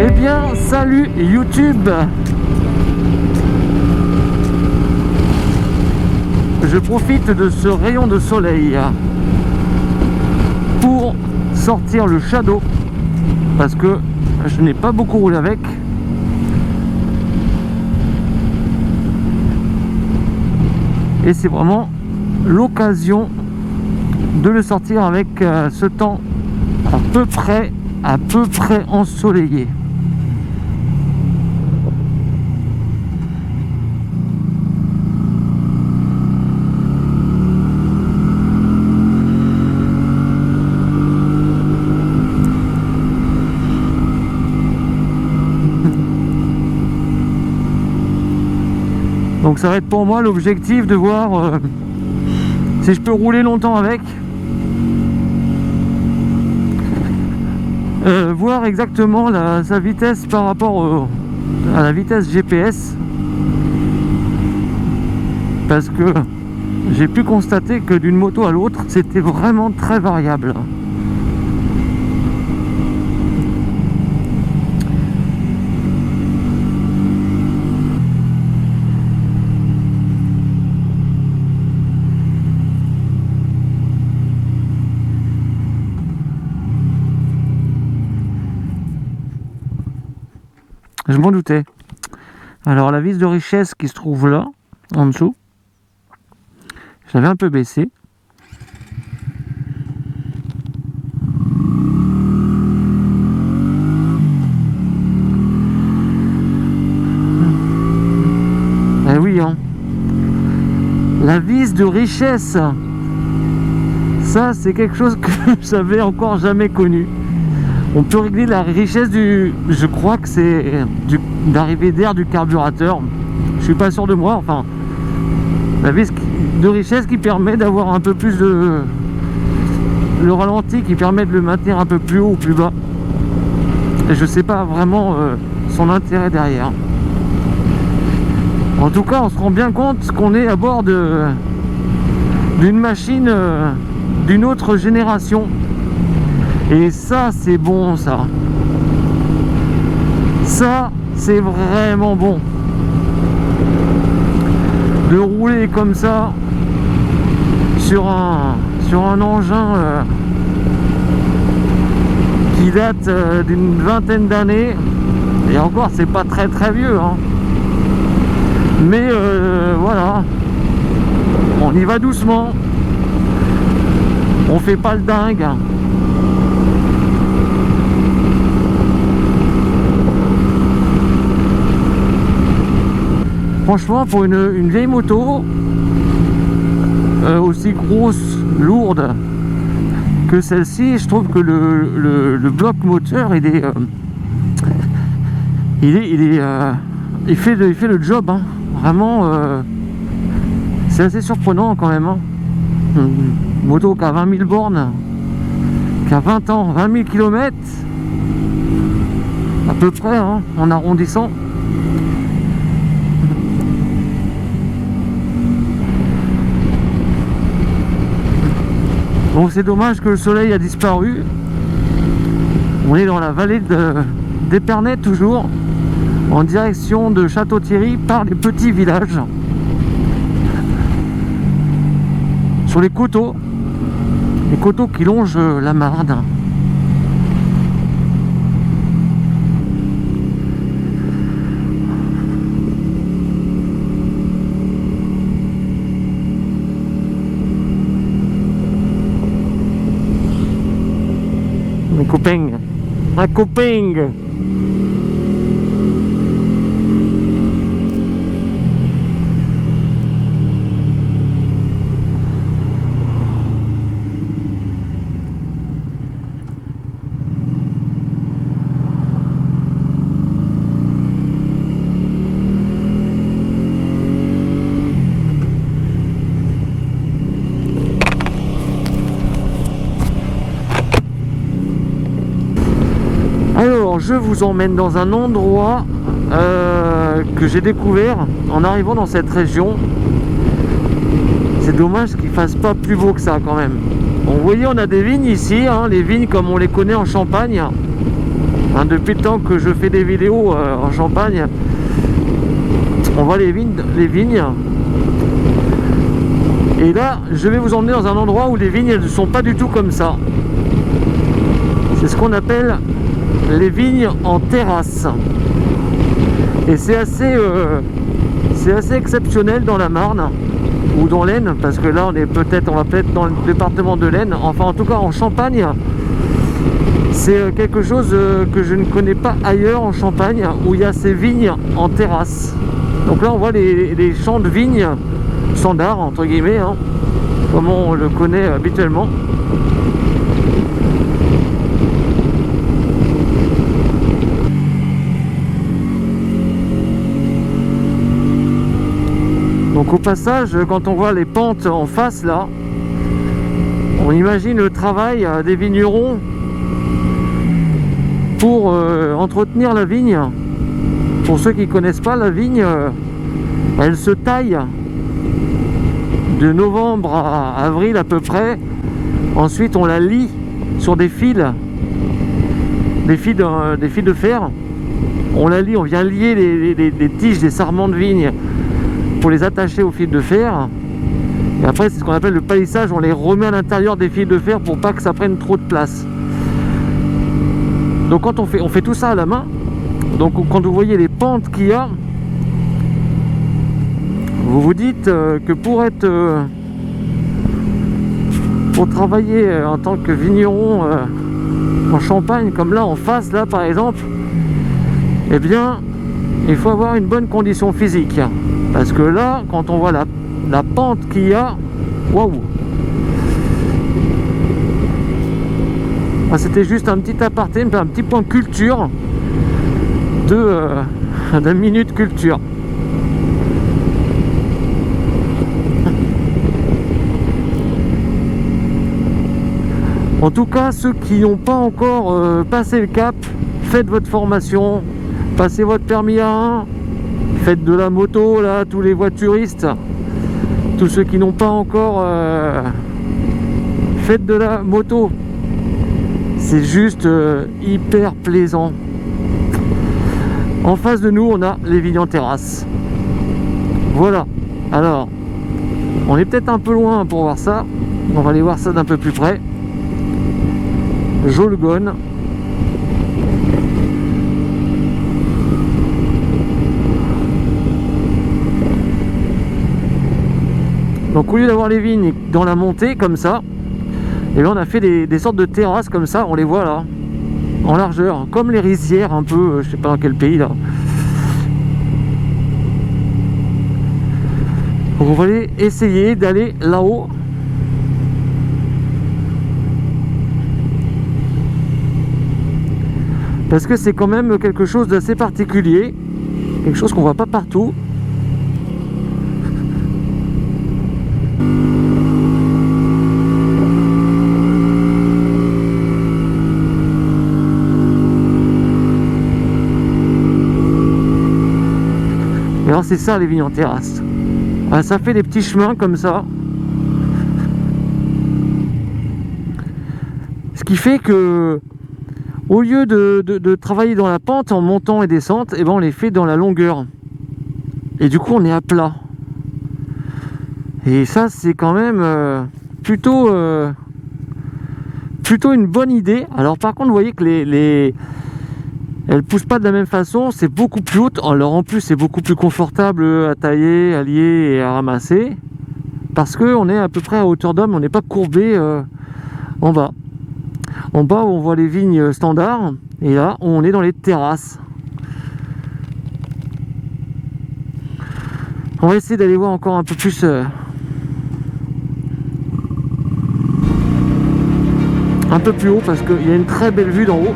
Eh bien, salut YouTube! Je profite de ce rayon de soleil pour sortir le Shadow parce que je n'ai pas beaucoup roulé avec. Et c'est vraiment l'occasion de le sortir avec ce temps à peu près ensoleillé. Donc ça va être pour moi l'objectif de voir si je peux rouler longtemps avec. Voir exactement sa vitesse par rapport à la vitesse GPS. Parce que j'ai pu constater que d'une moto à l'autre, c'était vraiment très variable. Je m'en doutais. Alors la vis de richesse qui se trouve là, en dessous, je l'avais un peu baissé. Eh oui, hein. La vis de richesse, ça c'est quelque chose que j'avais encore jamais connu. On peut régler la richesse je crois que c'est d'arrivée d'air du carburateur. Je suis pas sûr de moi. Enfin, la vis de richesse qui permet d'avoir un peu plus de le ralenti, qui permet de le maintenir un peu plus haut ou plus bas. Et je sais pas vraiment son intérêt derrière. En tout cas, on se rend bien compte qu'on est à bord d'une machine d'une autre génération. Et ça, c'est bon, ça. Ça, c'est vraiment bon. De rouler comme ça sur un engin qui date d'une vingtaine d'années. Et encore, c'est pas très vieux, hein. Mais voilà. On y va doucement. On fait pas le dingue. Franchement, pour une vieille moto aussi grosse, lourde que celle-ci, je trouve que le bloc moteur, il fait le job, hein. Vraiment, c'est assez surprenant quand même, hein. Une moto qui a 20 000 bornes, qui a 20 ans, 20 000 km, à peu près, hein, en arrondissant. Bon, c'est dommage que le soleil a disparu. On est dans la vallée d'Épernay toujours, en direction de Château-Thierry par les petits villages. Sur les coteaux qui longent la Marne. Un copain. Je vous emmène dans un endroit que j'ai découvert en arrivant dans cette région. C'est dommage qu'il fasse pas plus beau que ça quand même. Bon, vous voyez, on a des vignes ici, hein, les vignes comme on les connaît en Champagne. hein, depuis le temps que je fais des vidéos en Champagne, on voit les vignes. Et là, je vais vous emmener dans un endroit où les vignes elles ne sont pas du tout comme ça. C'est ce qu'on appelle les vignes en terrasse. Et c'est assez exceptionnel dans la Marne ou dans l'Aisne, parce que là on va peut-être dans le département de l'Aisne. Enfin, en tout cas en Champagne, c'est quelque chose que je ne connais pas ailleurs en Champagne, où il y a ces vignes en terrasse. Donc là on voit les champs de vignes standard entre guillemets, hein, comme on le connaît habituellement. Donc au passage, quand on voit les pentes en face là, on imagine le travail des vignerons pour entretenir la vigne. Pour ceux qui ne connaissent pas, la vigne, elle se taille de novembre à avril à peu près. Ensuite on la lie sur des fils de fer. On la lie, on vient lier les tiges des sarments de vigne pour les attacher aux fils de fer. Et après c'est ce qu'on appelle le palissage, on les remet à l'intérieur des fils de fer pour pas que ça prenne trop de place. Donc quand on fait tout ça à la main, donc quand vous voyez les pentes qu'il y a, vous vous dites que pour travailler en tant que vigneron en Champagne, comme là en face là par exemple, eh bien il faut avoir une bonne condition physique, parce que là quand on voit la pente qu'il y a, waouh. C'était juste un petit aparté, un petit point culture de minute culture. En tout cas, ceux qui n'ont pas encore passé le cap, faites votre formation, passez votre permis A1, faites de la moto, là, tous les voituristes, tous ceux qui n'ont pas encore faites de la moto. C'est juste hyper plaisant. En face de nous, on a les vignes en terrasse. Voilà. Alors, on est peut-être un peu loin pour voir ça. On va aller voir ça d'un peu plus près. Jolgone. Donc au lieu d'avoir les vignes dans la montée comme ça, et bien on a fait des sortes de terrasses comme ça, on les voit là, en largeur, comme les rizières un peu, je sais pas dans quel pays là. Donc on va aller essayer d'aller là-haut. Parce que c'est quand même quelque chose d'assez particulier, quelque chose qu'on voit pas partout. Et alors c'est ça les vignes en terrasse. Ah, ça fait des petits chemins comme ça. Ce qui fait que au lieu de travailler dans la pente en montant et descente, eh ben on les fait dans la longueur. Et du coup on est à plat. Et ça c'est quand même plutôt une bonne idée. Alors par contre vous voyez que elles poussent pas de la même façon, c'est beaucoup plus haute. Alors en plus c'est beaucoup plus confortable à tailler, à lier et à ramasser, parce que on est à peu près à hauteur d'homme, on n'est pas courbé en bas. En bas où on voit les vignes standards, et là on est dans les terrasses. On va essayer d'aller voir encore un peu plus haut, parce qu'il y a une très belle vue d'en haut.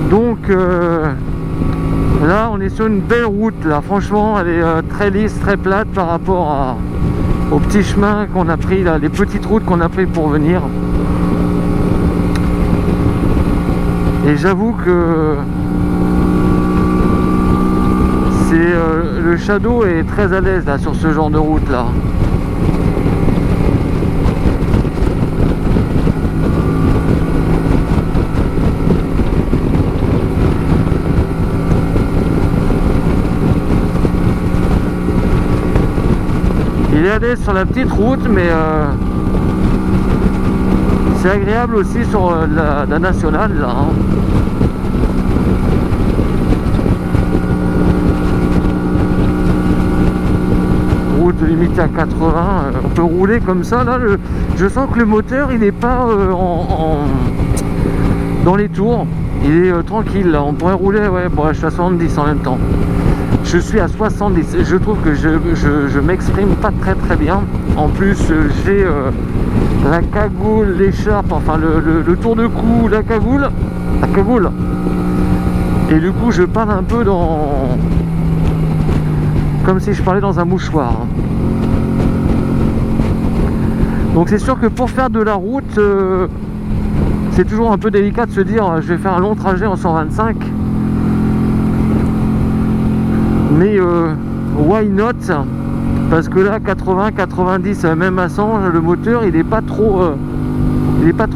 Donc là on est sur une belle route là, franchement elle est très lisse, très plate par rapport aux petits chemins qu'on a pris là, les petites routes qu'on a pris pour venir. Et j'avoue que Shadow est très à l'aise là sur ce genre de route là. Il est à l'aise sur la petite route, mais c'est agréable aussi sur la nationale là, hein. Route limitée à 80, on peut rouler comme ça là. Je sens que le moteur il n'est pas dans les tours, il est tranquille là. On pourrait rouler, ouais, bon, je suis à 70 en même temps. Je suis à 70, je trouve que je m'exprime pas très bien. En plus j'ai la cagoule, l'écharpe, enfin le tour de cou, la cagoule. Et du coup je parle un peu dans... comme si je parlais dans un mouchoir. Donc c'est sûr que pour faire de la route, c'est toujours un peu délicat de se dire je vais faire un long trajet en 125. Mais why not? Parce que là 80, 90, même à 100, le moteur il est pas trop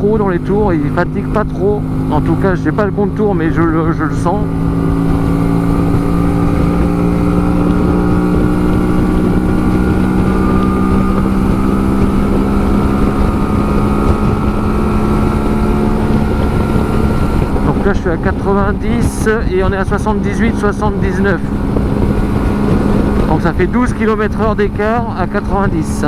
haut dans les tours, il fatigue pas trop. En tout cas je sais pas le contour, mais je le sens. Donc là je suis à 90 et on est à 78, 79. Donc ça fait 12 km/h d'écart à 90.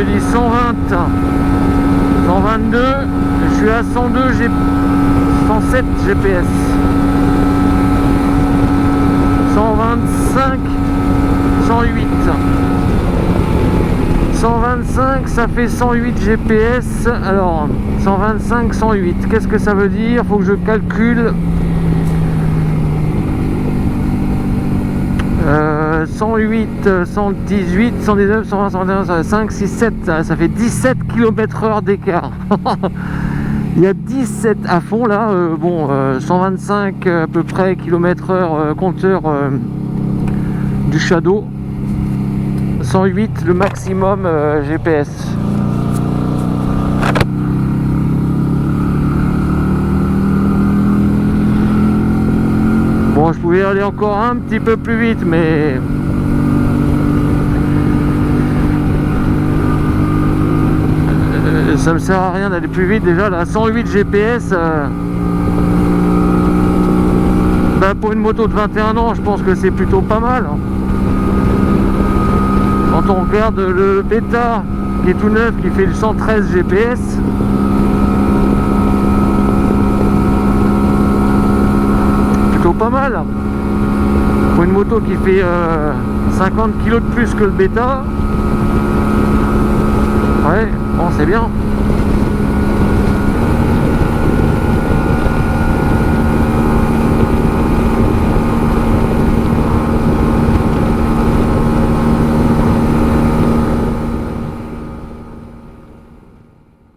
dit 120, 122, je suis à 102, 107 GPS, 125, 108, 125, ça fait 108 GPS. Alors 125, 108, qu'est-ce que ça veut dire? Faut que je calcule. 108, 118, 119, 120, 121, 125, 6, 7, ça fait 17 km/h d'écart. Il y a 17 à fond là, 125 à peu près km/h compteur du Shadow, 108 le maximum GPS. Bon, je pouvais aller encore un petit peu plus vite, mais ça me sert à rien d'aller plus vite. Déjà là, 108 GPS, pour une moto de 21 ans, je pense que c'est plutôt pas mal. Quand on regarde le Beta qui est tout neuf, qui fait le 113 GPS, pas mal pour une moto qui fait 50 kg de plus que le Beta. Ouais, bon, c'est bien.